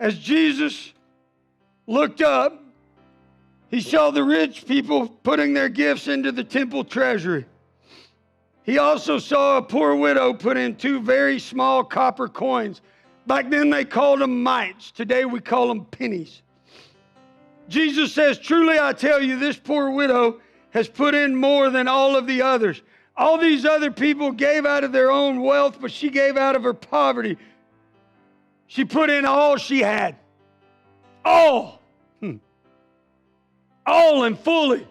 as Jesus looked up, he saw the rich people putting their gifts into the temple treasury. He also saw a poor widow put in 2 very small copper coins. Back then they called them mites. Today we call them pennies. Jesus says, truly I tell you, this poor widow has put in more than all of the others. All these other people gave out of their own wealth, but she gave out of her poverty. She put in all she had. All. All and fully.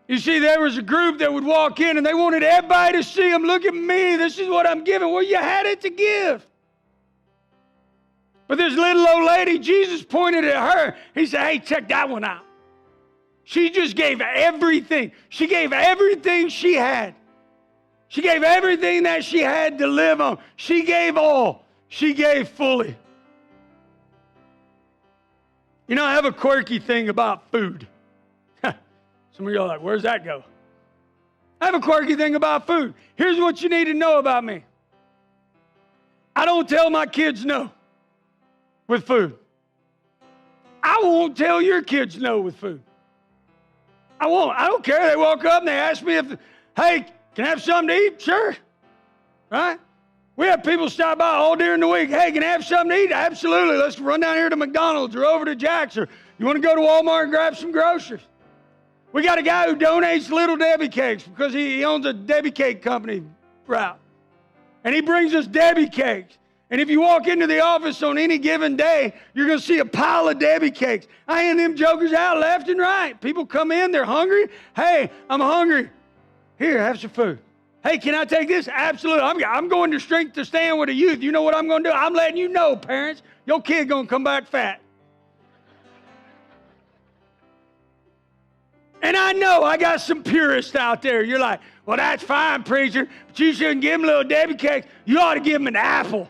You see, there was a group that would walk in and they wanted everybody to see them. Look at me. This is what I'm giving. Well, you had it to give. But this little old lady, Jesus pointed at her. He said, hey, check that one out. She just gave everything. She gave everything she had. She gave everything that she had to live on. She gave all. She gave fully. You know, I have a quirky thing about food. Some of you are like, where's that go? I have a quirky thing about food. Here's what you need to know about me. I don't tell my kids no with food. I won't tell your kids no with food. I won't. I don't care. They walk up and they ask me if, hey, can I have something to eat? Sure. Right? We have people stop by all during the week. Hey, can I have something to eat? Absolutely. Let's run down here to McDonald's or over to Jack's, or you want to go to Walmart and grab some groceries? We got a guy who donates Little Debbie cakes because he owns a Debbie cake company route. And he brings us Debbie cakes. And if you walk into the office on any given day, you're going to see a pile of Debbie cakes. I hand them jokers out left and right. People come in, they're hungry. Hey, I'm hungry. Here, have some food. Hey, can I take this? Absolutely. I'm going to Strength to Stand with the youth. You know what I'm going to do? I'm letting you know, parents, your kid going to come back fat. And I know I got some purists out there. You're like, well, that's fine, preacher, but you shouldn't give them Little Debbie cakes. You ought to give them an apple.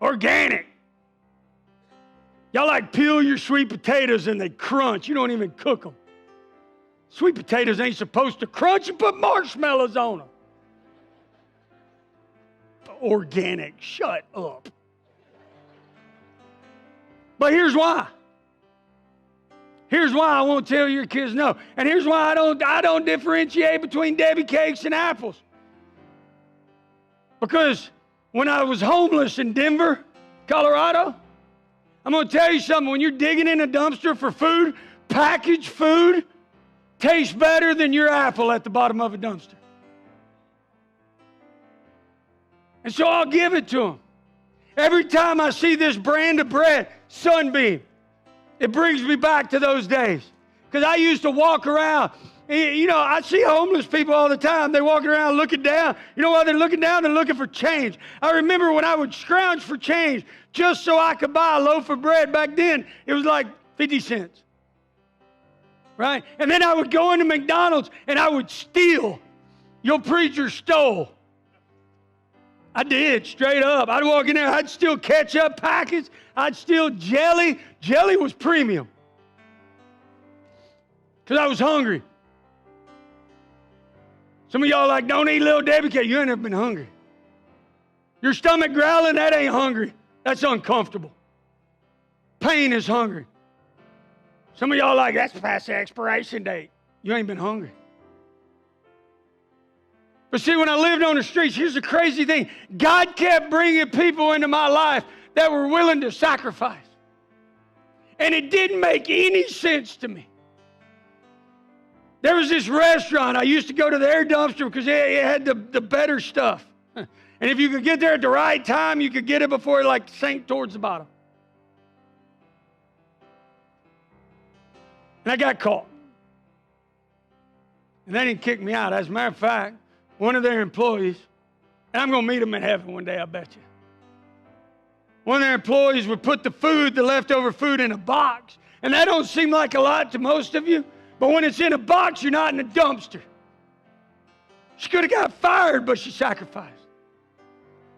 Organic. Y'all like peel your sweet potatoes and they crunch. You don't even cook them. Sweet potatoes ain't supposed to crunch. You put marshmallows on them. Organic. Shut up. But here's why. Here's why I won't tell your kids no. And here's why I don't differentiate between Debbie cakes and apples. Because when I was homeless in Denver, Colorado, I'm going to tell you something. When you're digging in a dumpster for food, packaged food tastes better than your apple at the bottom of a dumpster. And so I'll give it to them. Every time I see this brand of bread, Sunbeam, it brings me back to those days. Because I used to walk around. You know, I see homeless people all the time. They're walking around looking down. You know why they're looking down? They're looking for change. I remember when I would scrounge for change just so I could buy a loaf of bread. Back then, it was like 50 cents. Right? And then I would go into McDonald's and I would steal. Your preacher stole. I did, straight up. I'd walk in there, I'd steal ketchup packets. I'd steal jelly. Jelly was premium. Because I was hungry. Some of y'all are like, don't eat Little Debbie cake. You ain't never been hungry. Your stomach growling, that ain't hungry. That's uncomfortable. Pain is hungry. Some of y'all are like, that's past the expiration date. You ain't been hungry. But see, when I lived on the streets, here's the crazy thing. God kept bringing people into my life that were willing to sacrifice. And it didn't make any sense to me. There was this restaurant. I used to go to their dumpster because it had the better stuff. And if you could get there at the right time, you could get it before it sank towards the bottom. And I got caught. And they didn't kick me out. As a matter of fact, one of their employees, and I'm going to meet them in heaven one day, I bet you. One of their employees would put the leftover food in a box. And that don't seem like a lot to most of you. But when it's in a box, you're not in a dumpster. She could have got fired, but she sacrificed.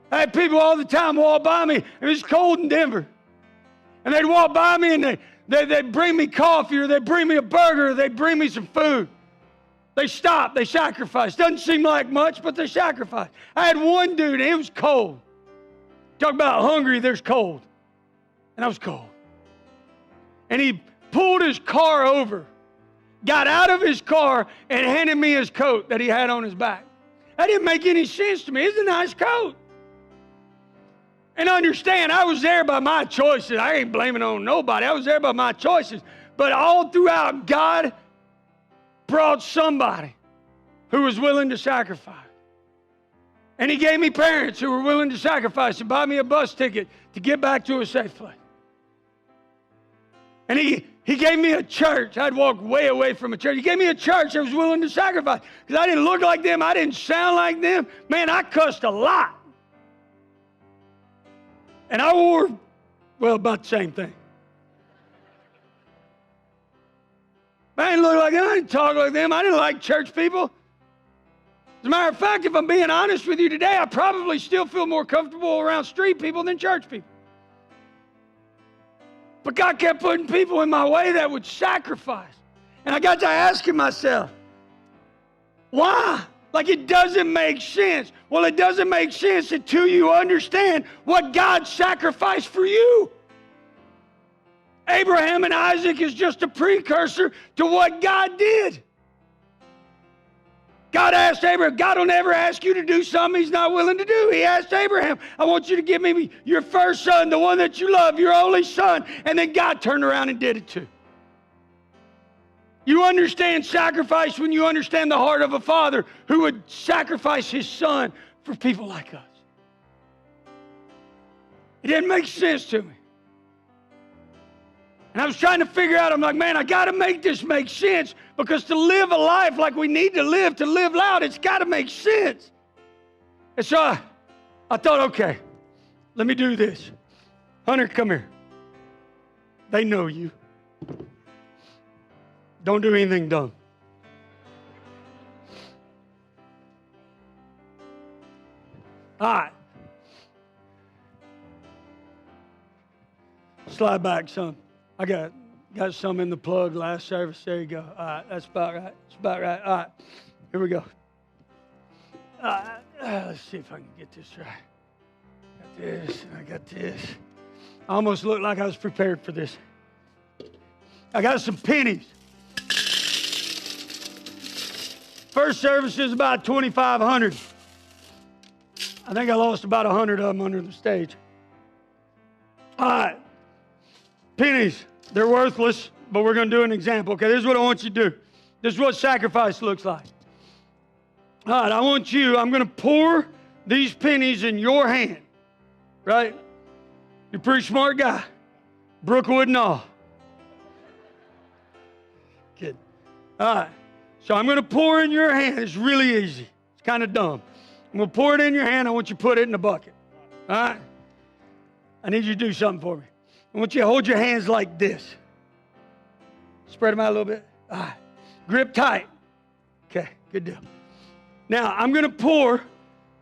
I had people all the time walk by me. It was cold in Denver. And they'd walk by me and they'd bring me coffee, or they'd bring me a burger, or they'd bring me some food. They stopped. They sacrificed. Doesn't seem like much, but they sacrificed. I had one dude, and it was cold. Talk about hungry, there's cold. and I was cold. And he pulled his car over, got out of his car, and handed me his coat that he had on his back. That didn't make any sense to me. It's a nice coat. And understand, I was there by my choices. I ain't blaming on nobody. I was there by my choices. But all throughout, God brought somebody who was willing to sacrifice. And he gave me parents who were willing to sacrifice and buy me a bus ticket to get back to a safe place. And he gave me a church. I'd walk way away from a church. He gave me a church that was willing to sacrifice. Because I didn't look like them. I didn't sound like them. Man, I cussed a lot. And I wore, well, about the same thing. But I didn't look like them. I didn't talk like them. I didn't like church people. As a matter of fact, if I'm being honest with you today, I probably still feel more comfortable around street people than church people. But God kept putting people in my way that would sacrifice. And I got to asking myself, why? Like, it doesn't make sense. Well, it doesn't make sense until you understand what God sacrificed for you. Abraham and Isaac is just a precursor to what God did. God asked Abraham, God will never ask you to do something he's not willing to do. He asked Abraham, I want you to give me your first son, the one that you love, your only son. And then God turned around and did it too. You understand sacrifice when you understand the heart of a father who would sacrifice his son for people like us. It didn't make sense to me. And I was trying to figure out, I'm like, man, I got to make this make sense, because to live a life like we need to live loud, it's got to make sense. And so I thought, okay, let me do this. Hunter, come here. They know you. Don't do anything dumb. All right. Slide back some. I got some in the plug last service. There you go. All right, that's about right. That's about right. All right, here we go. Let's see if I can get this right. Got this, and I got this. I almost looked like I was prepared for this. I got some pennies. First service is about 2,500. I think I lost about 100 of them under the stage. All right. Pennies, they're worthless, but we're going to do an example. Okay, this is what I want you to do. This is what sacrifice looks like. All right, I'm going to pour these pennies in your hand, right? You're a pretty smart guy. Brookwood and all. Kidding. All right, so I'm going to pour in your hand. It's really easy. It's kind of dumb. I'm going to pour it in your hand. I want you to put it in the bucket. All right? I need you to do something for me. I want you to hold your hands like this. Spread them out a little bit. All right. Grip tight. Okay, good deal. Now, I'm going to pour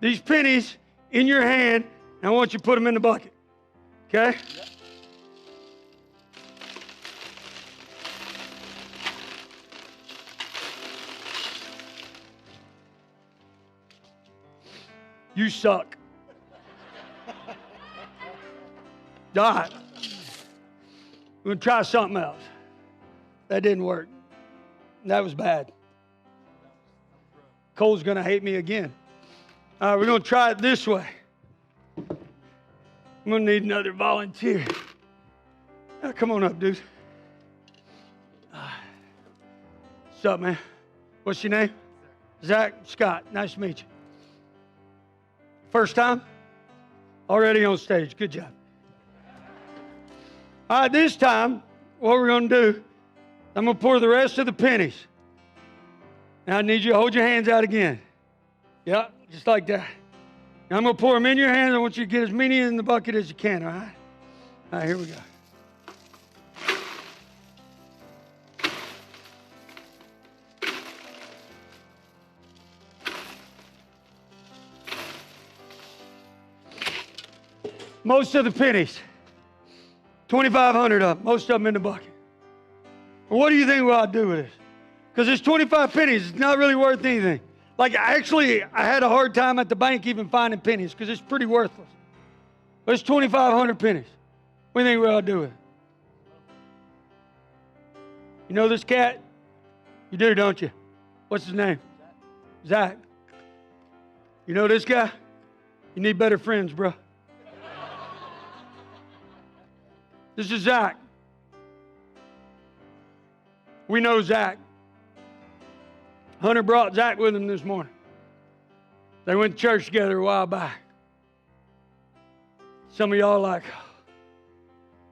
these pennies in your hand, and I want you to put them in the bucket. Okay? Yep. You suck. All right. We're going to try something else. That didn't work. That was bad. Cole's going to hate me again. All right, we're going to try it this way. I'm going to need another volunteer. Now, come on up, dude. What's up, man? What's your name? Zach Scott. Nice to meet you. First time? Already on stage. Good job. All right, this time, what we're going to do, I'm going to pour the rest of the pennies. Now, I need you to hold your hands out again. Yeah, just like that. Now, I'm going to pour them in your hands. I want you to get as many in the bucket as you can, all right? All right, here we go. Most of the pennies, 2,500 of them, most of them in the bucket. Well, what do you think we'll do with this? Because it's 25 pennies, it's not really worth anything. Like, actually, I had a hard time at the bank even finding pennies because it's pretty worthless. But it's 2,500 pennies. What do you think we ought to do with it? You know this cat? You do, don't you? What's his name? Zach. You know this guy? You need better friends, bro. This is Zach. We know Zach. Hunter brought Zach with him this morning. They went to church together a while back. Some of y'all are like,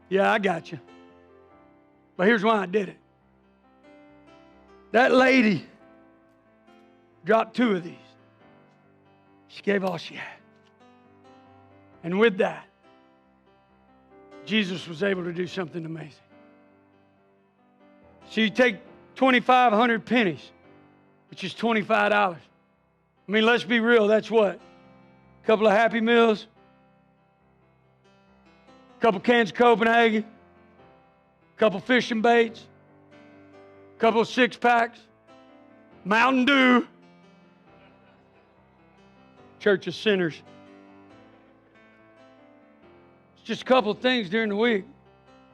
yeah, I got you. But here's why I did it. That lady dropped 2 of these. She gave all she had. And with that, Jesus was able to do something amazing. So you take 2,500 pennies, which is $25. I mean, let's be real, that's what? A couple of Happy Meals, a couple cans of Copenhagen, a couple fishing baits, a couple of 6-packs, Mountain Dew, Church of Sinners. It's just a couple of things during the week.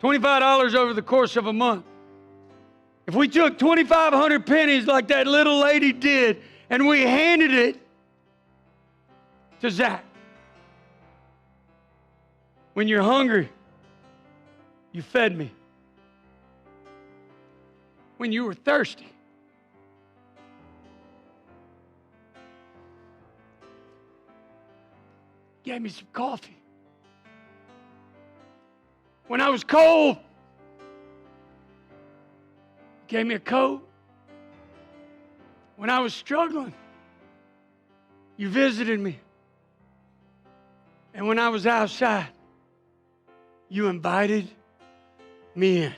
$25 over the course of a month. If we took 2,500 pennies like that little lady did and we handed it to Zach. When you're hungry, you fed me. When you were thirsty, you gave me some coffee. When I was cold, you gave me a coat. When I was struggling, you visited me. And when I was outside, you invited me in.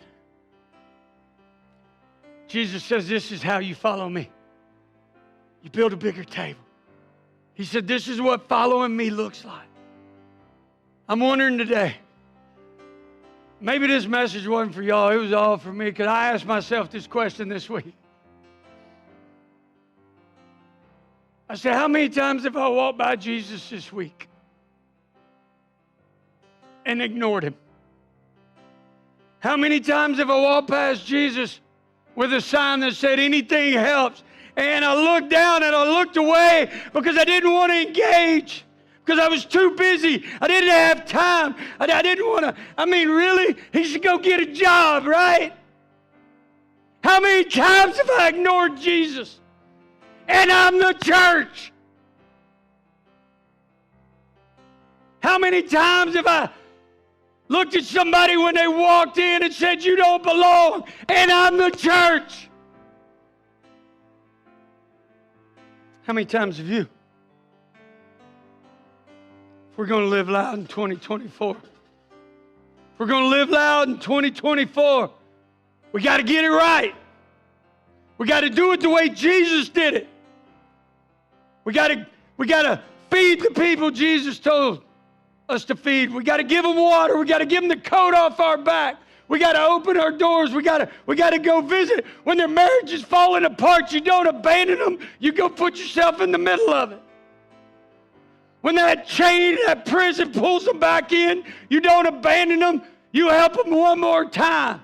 Jesus says, this is how you follow me. You build a bigger table. He said, this is what following me looks like. I'm wondering today, maybe this message wasn't for y'all, it was all for me, because I asked myself this question this week. I said, how many times have I walked by Jesus this week and ignored him? How many times have I walked past Jesus with a sign that said anything helps, and I looked down and I looked away because I didn't want to engage, because I was too busy. I didn't have time. I didn't want to. I mean, really? He should go get a job, right? How many times have I ignored Jesus? And I'm the church. How many times have I looked at somebody when they walked in and said, you don't belong, and I'm the church? How many times have you? If we're going to live loud in 2024, if we're going to live loud in 2024, we got to get it right. We got to do it the way Jesus did it. We got to feed the people Jesus told us to feed. We got to give them water. We got to give them the coat off our back. We got to open our doors. We got to go visit. When their marriage is falling apart, you don't abandon them. You go put yourself in the middle of it. When that chain, that prison pulls them back in, you don't abandon them. You help them one more time.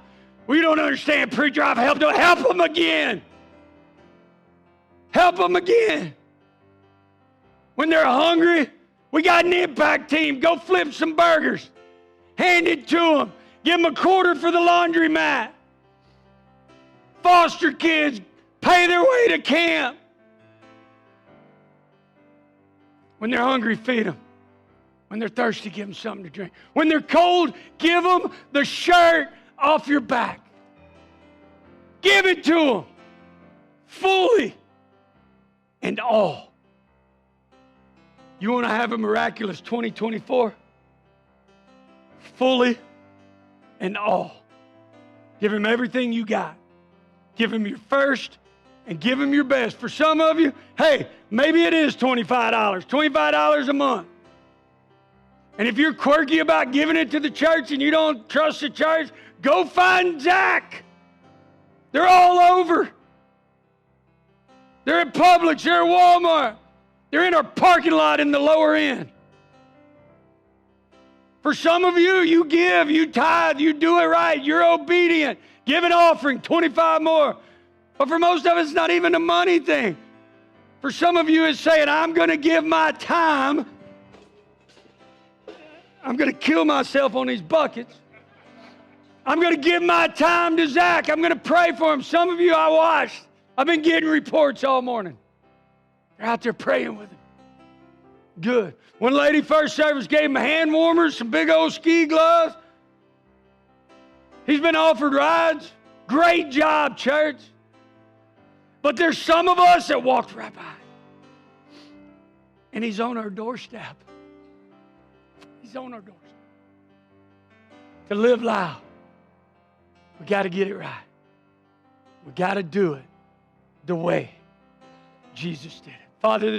We don't understand, preacher. I've helped them. Help them again. Help them again. When they're hungry, we got an impact team. Go flip some burgers. Hand it to them. Give them a quarter for the laundromat. Foster kids, pay their way to camp. When they're hungry, feed them. When they're thirsty, give them something to drink. When they're cold, give them the shirt off your back. Give it to them fully and all. You want to have a miraculous 2024? Fully and all. Give him everything you got. Give him your first and give him your best. For some of you, hey, maybe it is $25. $25 a month. And if you're quirky about giving it to the church and you don't trust the church, go find Zach. They're all over. They're at Publix, they're at Walmart. They're in our parking lot in the lower end. For some of you, you give, you tithe, you do it right, you're obedient. Give an offering, 25 more. But for most of us, it's not even a money thing. For some of you, it's saying, I'm going to give my time. I'm going to kill myself on these buckets. I'm going to give my time to Zach. I'm going to pray for him. Some of you I watched. I've been getting reports all morning. They're out there praying with him. Good. One lady first service gave him hand warmers, some big old ski gloves. He's been offered rides. Great job, church. But there's some of us that walked right by. And he's on our doorstep. He's on our doorstep. To live loud, we got to get it right. We got to do it the way Jesus did it. Father, this